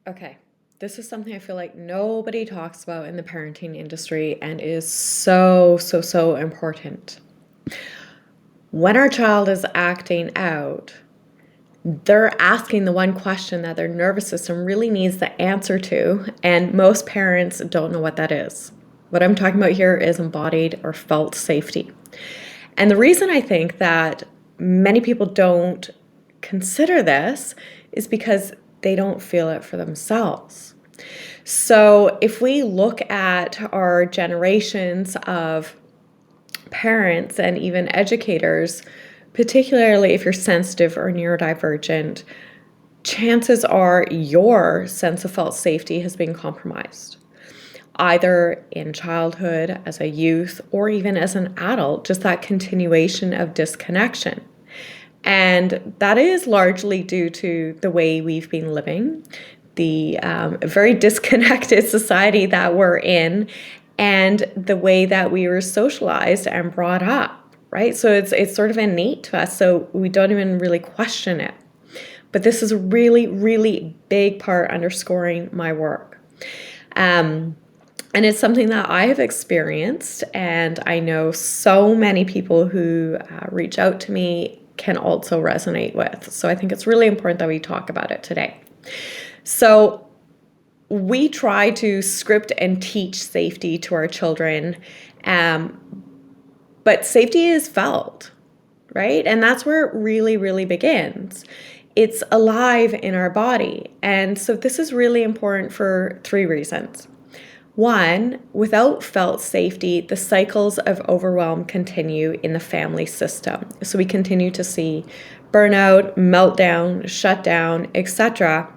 Okay, this is something I feel like nobody talks about in the parenting industry and is so, so, so important. When our child is acting out, they're asking the one question that their nervous system really needs the answer to, and most parents don't know what that is. What I'm talking about here is embodied or felt safety. And the reason I think that many people don't consider this is because they don't feel it for themselves. So if we look at our generations of parents and even educators, particularly if you're sensitive or neurodivergent, chances are your sense of felt safety has been compromised, either in childhood, as a youth, or even as an adult, just that continuation of disconnection. And that is largely due to the way we've been living, the very disconnected society that we're in, and the way that we were socialized and brought up, right? So it's sort of innate to us, so we don't even really question it. But this is a really, really big part underscoring my work. And it's something that I have experienced, and I know so many people who reach out to me can also resonate with. So I think it's really important that we talk about it today. So we try to script and teach safety to our children, but safety is felt, right? And that's where it really, really begins. It's alive in our body. And so this is really important for 3 reasons. One, without felt safety, the cycles of overwhelm continue in the family system. So we continue to see burnout, meltdown, shutdown, etc.,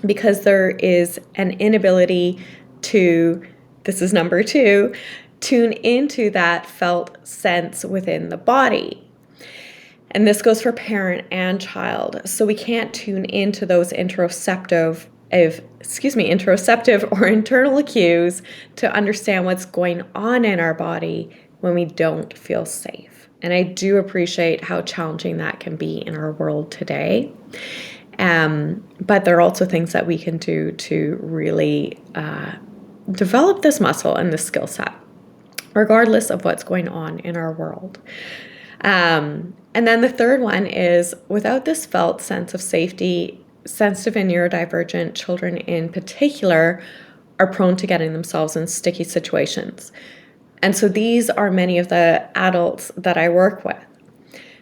because there is an inability to, this is number 2, tune into that felt sense within the body. And this goes for parent and child. So we can't tune into those interoceptive or internal cues to understand what's going on in our body when we don't feel safe. And I do appreciate how challenging that can be in our world today. But there are also things that we can do to really develop this muscle and this skill set, regardless of what's going on in our world. And then the third one is, without this felt sense of safety, sensitive and neurodivergent children in particular are prone to getting themselves in sticky situations. And so these are many of the adults that I work with.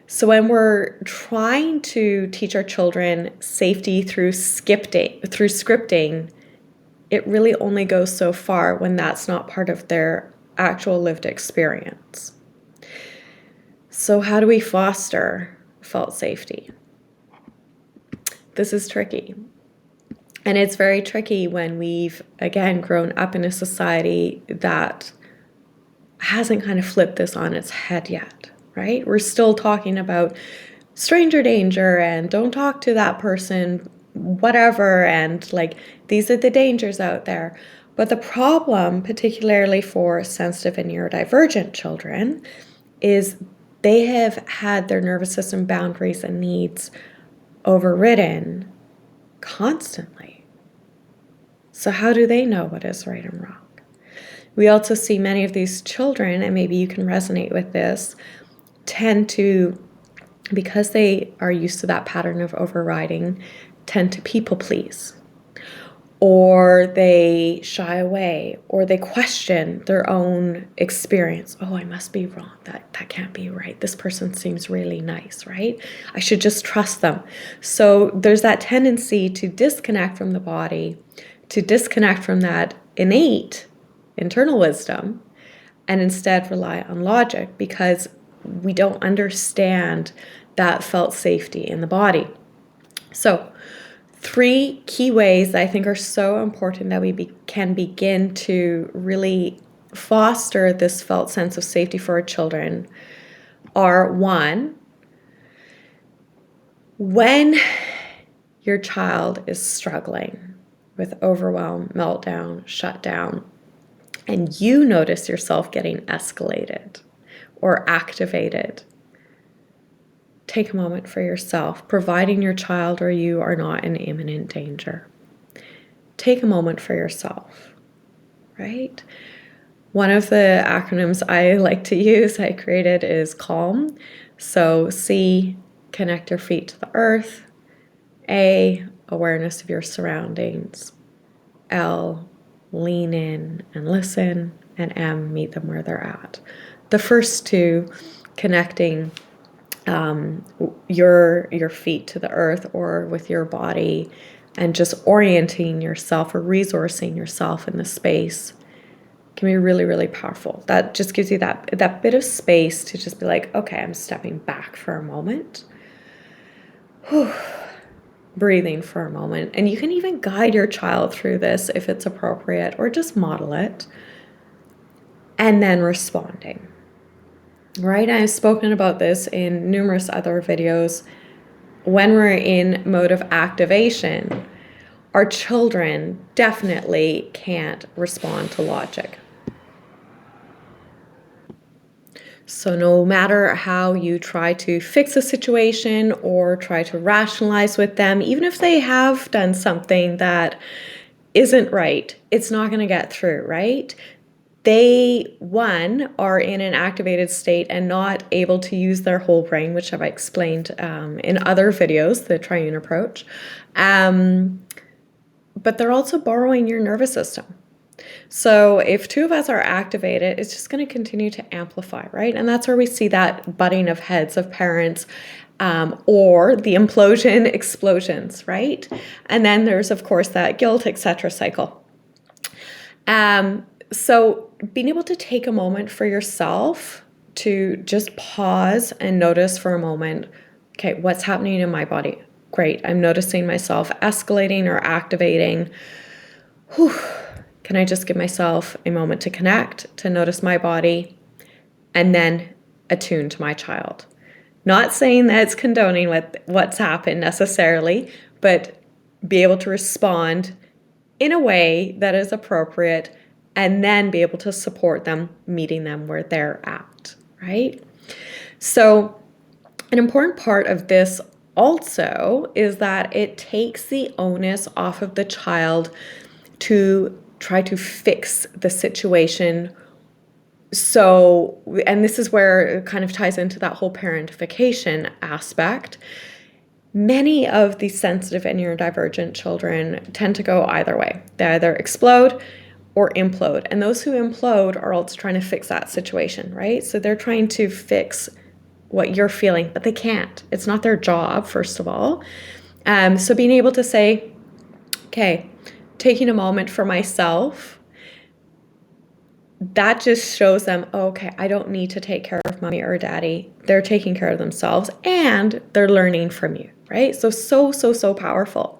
So when we're trying to teach our children safety through scripting, it really only goes so far when that's not part of their actual lived experience. So how do we foster felt safety? This is tricky. And it's very tricky when we've, again, grown up in a society that hasn't kind of flipped this on its head yet, right? We're still talking about stranger danger and don't talk to that person, whatever, and like these are the dangers out there. But the problem, particularly for sensitive and neurodivergent children, is they have had their nervous system boundaries and needs overridden constantly. So how do they know what is right and wrong? We also see many of these children, and maybe you can resonate with this, tend to, because they are used to that pattern of overriding, tend to people please. Or they shy away, or they question their own experience. Oh, I must be wrong. That can't be right. This person seems really nice, right? I should just trust them. So there's that tendency to disconnect from the body, to disconnect from that innate internal wisdom, and instead rely on logic because we don't understand that felt safety in the body. So 3 key ways that I think are so important that we can begin to really foster this felt sense of safety for our children are: 1, when your child is struggling with overwhelm, meltdown, shutdown, and you notice yourself getting escalated or activated, take a moment for yourself, providing your child or you are not in imminent danger. take a moment for yourself, right? One of the acronyms I like to use, I created, is CALM. So C, connect your feet to the earth. A, awareness of your surroundings. L, lean in and listen. And M, meet them where they're at. The first two, connecting your feet to the earth or with your body, and just orienting yourself or resourcing yourself in the space, can be really, really powerful. That just gives you that bit of space to just be like, okay, I'm stepping back for a moment. Whew. Breathing for a moment. And you can even guide your child through this if it's appropriate, or just model it. And then responding. Right? I've spoken about this in numerous other videos. When we're in mode of activation, our children definitely can't respond to logic. So no matter how you try to fix a situation or try to rationalize with them, even if they have done something that isn't right, it's not going to get through, right? They, one, are in an activated state and not able to use their whole brain, which I've explained in other videos, the triune approach. But they're also borrowing your nervous system. So if two of us are activated, it's just going to continue to amplify, right? And that's where we see that butting of heads of parents, or the implosion explosions, right? And then there's, of course, that guilt, etc. cycle. So being able to take a moment for yourself to just pause and notice for a moment, okay, what's happening in my body? Great, I'm noticing myself escalating or activating. Whew. Can I just give myself a moment to connect, to notice my body, and then attune to my child? Not saying that it's condoning what's happened necessarily, but be able to respond in a way that is appropriate, and then be able to support them, meeting them where they're at, right? So an important part of this also is that it takes the onus off of the child to try to fix the situation. So, and this is where it kind of ties into that whole parentification aspect. Many of the sensitive and neurodivergent children tend to go either way. They either explode or implode. And those who implode are also trying to fix that situation, right? So they're trying to fix what you're feeling, but they can't. It's not their job, first of all. So being able to say, okay, taking a moment for myself, that just shows them, oh, okay, I don't need to take care of mommy or daddy. They're taking care of themselves and they're learning from you, right? So powerful.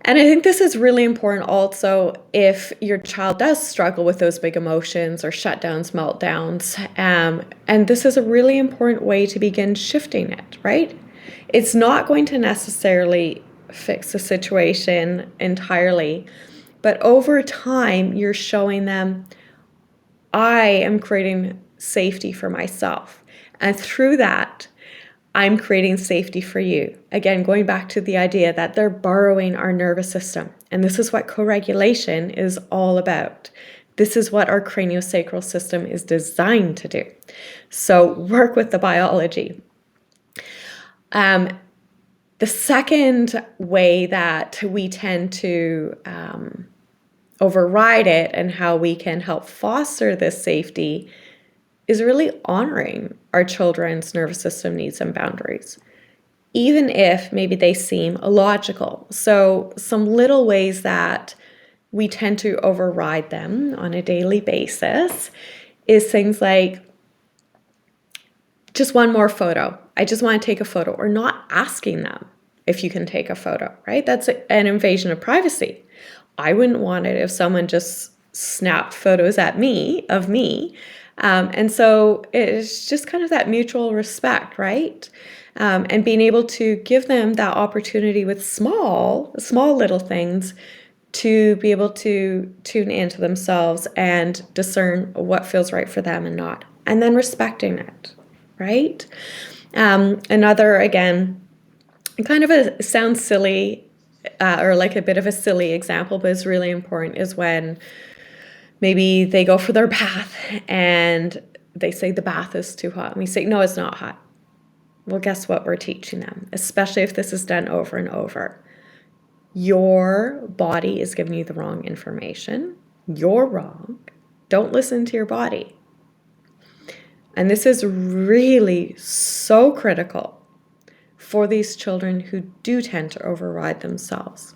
And I think this is really important also if your child does struggle with those big emotions or shutdowns, meltdowns. And this is a really important way to begin shifting it, right? It's not going to necessarily fix the situation entirely, but over time, you're showing them, I am creating safety for myself. And through that, I'm creating safety for you. Again, going back to the idea that they're borrowing our nervous system. And this is what co-regulation is all about. This is what our craniosacral system is designed to do. So work with the biology. The second way that we tend to override it and how we can help foster this safety is really honoring our children's nervous system needs and boundaries, even if maybe they seem illogical. So some little ways that we tend to override them on a daily basis is things like, just one more photo. I just want to take a photo, or not asking them if you can take a photo, right? That's an invasion of privacy. I wouldn't want it if someone just snapped photos at me, of me. And so it's just kind of that mutual respect, right? And being able to give them that opportunity with small little things to be able to tune into themselves and discern what feels right for them and not, and then respecting it, right? Another, again, kind of sounds silly or like a bit of a silly example, but it's really important, is when maybe they go for their bath and they say the bath is too hot. And we say, no, it's not hot. Well, guess what we're teaching them, especially if this is done over and over. Your body is giving you the wrong information. You're wrong. Don't listen to your body. And this is really so critical for these children who do tend to override themselves.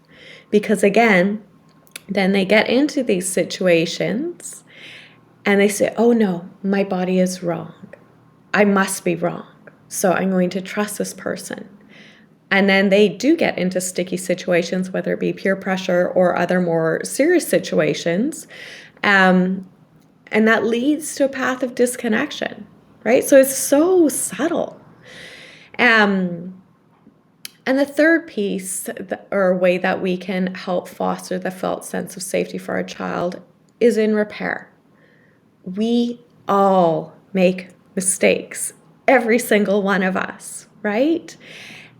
Because again, then they get into these situations and they say, oh no, my body is wrong. I must be wrong. So I'm going to trust this person. And then they do get into sticky situations, whether it be peer pressure or other more serious situations. And that leads to a path of disconnection, right? So it's so subtle. And the third piece, or way that we can help foster the felt sense of safety for our child, is in repair. We all make mistakes, every single one of us, right?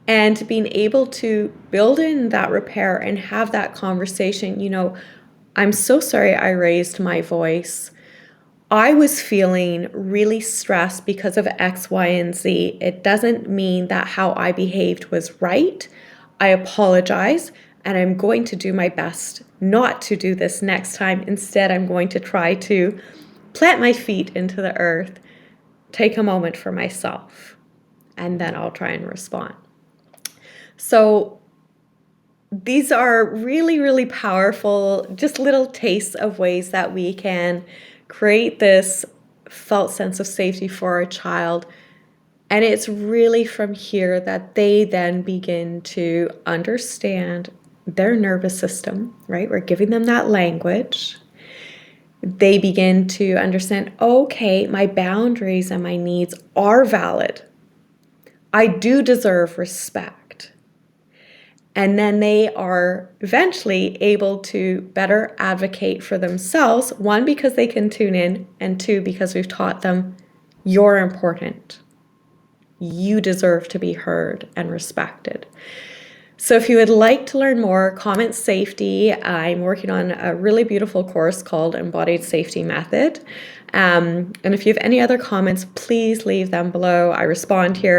And being able to build in that repair and have that conversation, I'm so sorry I raised my voice. I was feeling really stressed because of X, Y, and Z. It doesn't mean that how I behaved was right. I apologize, and I'm going to do my best not to do this next time. Instead, I'm going to try to plant my feet into the earth, take a moment for myself, and then I'll try and respond. So these are really, really powerful, just little tastes of ways that we can create this felt sense of safety for our child. And it's really from here that they then begin to understand their nervous system, right? We're giving them that language. They begin to understand, okay, my boundaries and my needs are valid. I do deserve respect. And then they are eventually able to better advocate for themselves, one, because they can tune in, and two, because we've taught them, you're important. You deserve to be heard and respected. So if you would like to learn more, comment safety. I'm working on a really beautiful course called Embodied Safety Method. And if you have any other comments, please leave them below. I respond here.